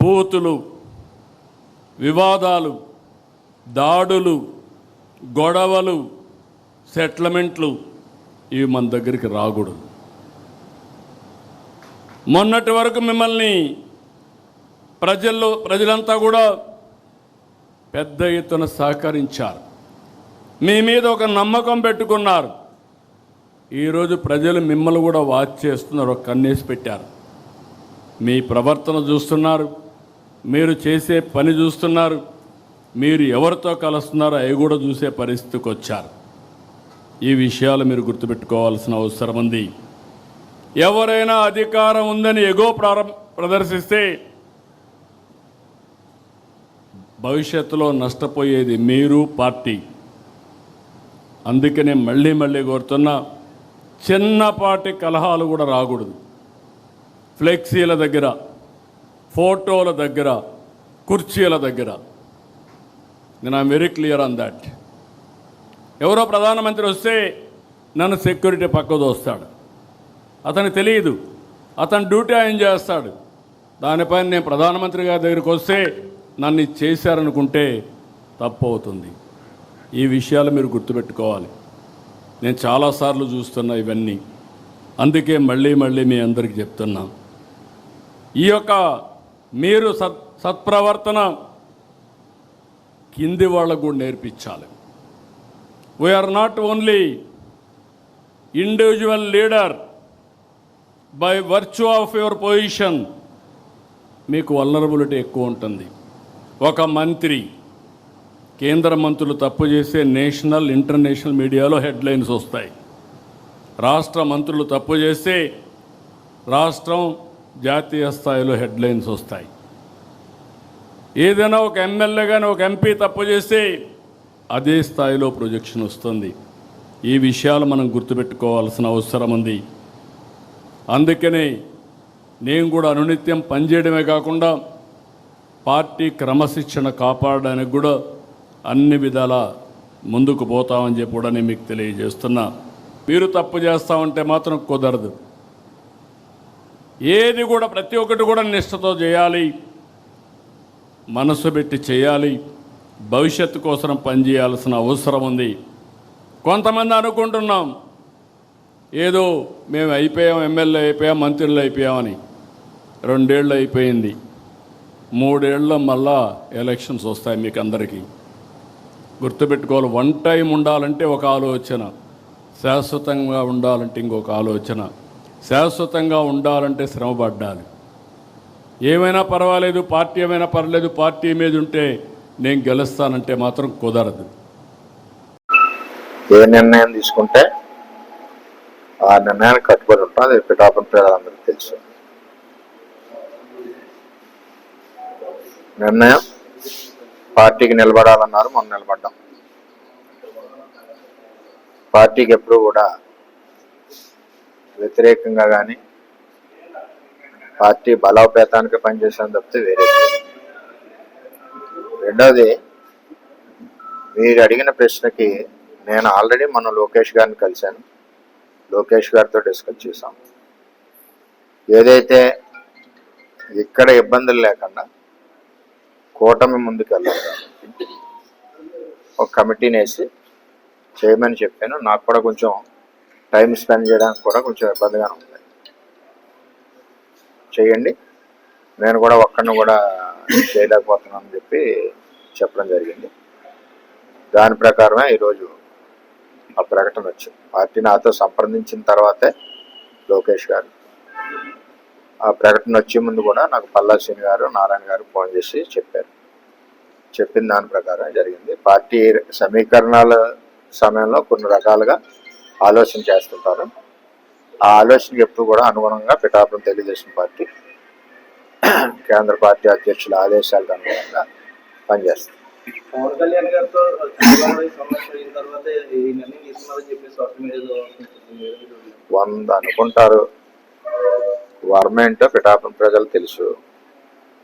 బూతులు, వివాదాలు, దాడులు, గొడవలు, సెటిల్మెంట్లు ఇవి మన దగ్గరికి రాకూడదు. మొన్నటి వరకు మిమ్మల్ని ప్రజలంతా కూడా పెద్ద ఎత్తున సహకరించారు, మీ మీద ఒక నమ్మకం పెట్టుకున్నారు. ఈరోజు ప్రజలు మిమ్మల్ని కూడా వాచ్ చేస్తున్నారు, ఒక కన్నేసి పెట్టారు. మీ ప్రవర్తన చూస్తున్నారు, మీరు చేసే పని చూస్తున్నారు, మీరు ఎవరితో కలుస్తున్నారో అవి కూడా చూసే పరిస్థితికి వచ్చారు. ఈ విషయాలు మీరు గుర్తుపెట్టుకోవాల్సిన అవసరం ఉంది. ఎవరైనా అధికారం ఉందని ఎగో ప్రదర్శిస్తే భవిష్యత్తులో నష్టపోయేది మీరు, పార్టీ. అందుకనే మళ్ళీ కోరుతున్నా, చిన్నపాటి కలహాలు కూడా రాకూడదు. ఫ్లెక్సీల దగ్గర, ఫోటోల దగ్గర, కుర్చీల దగ్గర. నేను I'm very clear on that. ఎవరో ప్రధానమంత్రి వస్తే నన్ను సెక్యూరిటీ పక్కకు వస్తాడు, అతనికి తెలియదు, అతను డ్యూటీ ఆయన చేస్తాడు. దానిపైన నేను ప్రధానమంత్రి గారి దగ్గరికి వస్తే నన్ను చేశారనుకుంటే తప్పు అవుతుంది. ఈ విషయాలు మీరు గుర్తుపెట్టుకోవాలి. నేను చాలాసార్లు చూస్తున్నా ఇవన్నీ. అందుకే మళ్ళీ మీ అందరికీ చెప్తున్నా, ఈ యొక్క మీరు సత్ప్రవర్తన కింది వాళ్ళకు కూడా నేర్పించాలి. We are not only individual leader by virtue of your position. మీకు వల్నరబిలిటీ ఎక్కువ ఉంటుంది. ఒక మంత్రి, కేంద్ర మంత్రులు తప్పు చేసే నేషనల్, ఇంటర్నేషనల్ మీడియాలో హెడ్లైన్స్ వస్తాయి. రాష్ట్ర మంత్రులు తప్పు చేస్తే రాష్ట్రం, జాతీయ స్థాయిలో హెడ్లైన్స్ వస్తాయి. ఏదైనా ఒక ఎమ్మెల్యే కానీ ఒక ఎంపీ తప్పు చేస్తే అదే స్థాయిలో ప్రొజెక్షన్ వస్తుంది. ఈ విషయాలు మనం గుర్తుపెట్టుకోవాల్సిన అవసరం ఉంది. అందుకనే నేను కూడా అనునిత్యం పనిచేయడమే కాకుండా పార్టీ క్రమశిక్షణ కాపాడడానికి కూడా అన్ని విధాల ముందుకు పోతామని చెప్పి కూడా నేను మీకు తెలియజేస్తున్నా. మీరు తప్పు చేస్తామంటే మాత్రం కుదరదు. ఏది కూడా ప్రతి ఒక్కటి కూడా నిష్ఠతో చేయాలి, మనసు పెట్టి చేయాలి, భవిష్యత్తు కోసం పనిచేయాల్సిన అవసరం ఉంది. కొంతమంది అనుకుంటున్నాం ఏదో మేము అయిపోయాం, ఎమ్మెల్యే అయిపోయాం, మంత్రులు అయిపోయామని. 2 ఏళ్ళు అయిపోయింది, 3 ఏళ్ళలో మళ్ళా ఎలక్షన్స్ వస్తాయి. మీకు అందరికీ గుర్తుపెట్టుకోవాలి. 1 టైం ఉండాలంటే ఒక ఆలోచన, శాశ్వతంగా ఉండాలంటే ఇంకొక ఆలోచన. శాశ్వతంగా ఉండాలంటే శ్రమపడ్డాలి. ఏమైనా పర్వాలేదు, పార్టీ ఏమైనా పర్లేదు, పార్టీ మీద ఉంటే నేను గెలుస్తానంటే మాత్రం కుదరదు. ఏ నిర్ణయం తీసుకుంటే ఆ నిర్ణయానికి కట్టుబడి ఉంటాం. అది పిఠాపురం ప్రజలందరికీ తెలుసు. నిర్ణయం పార్టీకి నిలబడాలన్నారు, మనం నిలబడ్డాం. పార్టీకి ఎప్పుడూ కూడా వ్యతిరేకంగా కానీ పార్టీ బలోపేతానికి పనిచేసాను తప్పితే వేరే. రెండవది, మీరు అడిగిన ప్రశ్నకి నేను ఆల్రెడీ మన లోకేష్ గారిని కలిశాను, లోకేష్ గారితో డిస్కస్ చేశాం. ఏదైతే ఇక్కడ ఇబ్బందులు లేకుండా కూటమి ముందుకు వెళ్ళాలి, ఒక కమిటీని వేసి చేయమని చెప్పాను. నాకు కూడా కొంచెం టైం స్పెండ్ చేయడానికి కూడా కొంచెం ఇబ్బందిగానే ఉంది. చేయండి, నేను కూడా ఒక్కడిని కూడా చేయలేకపోతున్నానని చెప్పి చెప్పడం జరిగింది. దాని ప్రకారమే ఈరోజు ఆ ప్రకటన వచ్చింది. పార్టీ నాతో సంప్రదించిన తర్వాతే లోకేష్ గారు ఆ ప్రకటన వచ్చే ముందు కూడా నాకు పల్లా శ్రీని గారు, నారాయణ గారు ఫోన్ చేసి చెప్పారు. చెప్పిన దాని ప్రకారం జరిగింది. పార్టీ సమీకరణాల సమయంలో కొన్ని రకాలుగా ఆలోచన చేస్తుంటారు. ఆ ఆలోచనకి ఎప్పుడు కూడా అనుగుణంగా పిఠాపురం తెలుగుదేశం పార్టీ కేంద్ర పార్టీ అధ్యక్షుల ఆదేశాలకు అనుగుణంగా పనిచేస్తుంది. పవన్ కళ్యాణ్ గారితో వంద అనుకుంటారు. వర్మ ఏంటో పిఠాపురం ప్రజలు తెలుసు,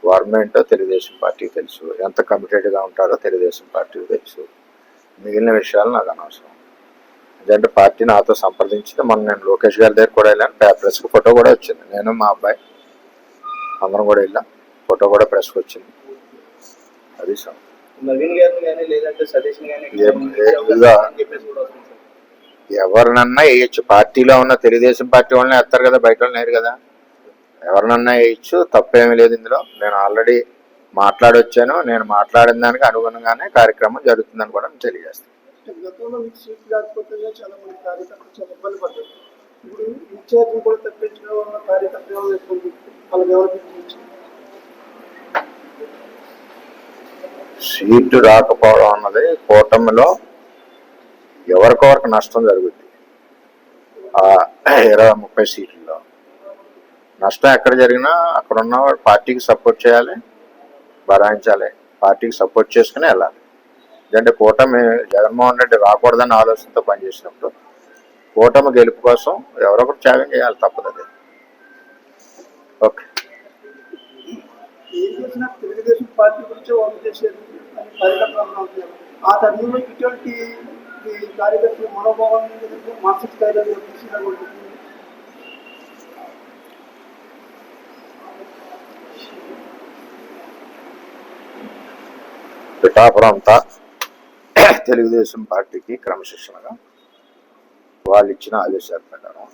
వర్మ ఏంటో తెలుగుదేశం పార్టీకి తెలుసు, ఎంత కమిటెడ్గా ఉంటారో తెలుగుదేశం పార్టీకి తెలుసు. మిగిలిన విషయాలు నాకు అనవసరం. ఎందుకంటే పార్టీ నాతో సంప్రదించింది. మొన్న నేను లోకేష్ గారి దగ్గర కూడా వెళ్ళాను, ప్రెస్కి ఫోటో కూడా వచ్చింది. నేను మా అబ్బాయి అందరం కూడా వెళ్ళాం. ఫోటో కూడా ప్రెస్కి వచ్చింది. అది సార్ నవీన్ గారిని కానీ లేదంటే సతీష్ కానీ చెప్పేసి కూడా వస్తుంది సార్. ఎవరినన్నా వేయచ్చు. పార్టీలో ఉన్న తెలుగుదేశం పార్టీ వాళ్ళని వేస్తారు కదా, బయట వాళ్ళు లేరు కదా. ఎవరినన్నా వేయచ్చు, తప్పేమీ లేదు ఇందులో. నేను ఆల్రెడీ మాట్లాడొచ్చాను. నేను మాట్లాడిన దానికి అనుగుణంగానే కార్యక్రమం జరుగుతుందని కూడా తెలియజేస్తాను. గతంలో మీకు సీట్ లేకపోతే చాలా మంది కార్యకర్తలు చాలా ఇబ్బంది పడ్డారు. ఇప్పుడు ఇన్ఛార్జ్ కూడా తప్పించడం వల్ల కార్యకర్తలు వాళ్ళకి ఎవరికి సీటు రాకపోవడం అన్నది కూటమిలో ఎవరికొవరికి నష్టం జరుగుద్ది. 20-30 సీట్లలో నష్టం ఎక్కడ జరిగినా అక్కడ ఉన్న పార్టీకి సపోర్ట్ చేయాలి, భరాయించాలి, పార్టీకి సపోర్ట్ చేసుకుని వెళ్ళాలి. ఎందుకంటే కూటమి జగన్మోహన్ రెడ్డి రాకూడదని ఆలోచనతో పనిచేసినప్పుడు కూటమి గెలుపు కోసం ఎవరొకరు త్యాగం చేయాలి, తప్పదు. అది ఓకే. ఏం చేసినా తెలుగుదేశం పార్టీ గురించి వాళ్ళు చేసేది అని కార్యకర్తలు అంటున్నారు. ఆ తరుణంలో ఇటువంటి కార్యకర్తల మనోభావాన్ని మానసిక స్థాయిలో తీసుకురాకూడదు. పిఠాపురం అంతా తెలుగుదేశం పార్టీకి క్రమశిక్షణగా వాళ్ళు ఇచ్చిన ఆదేశాల ప్రకారం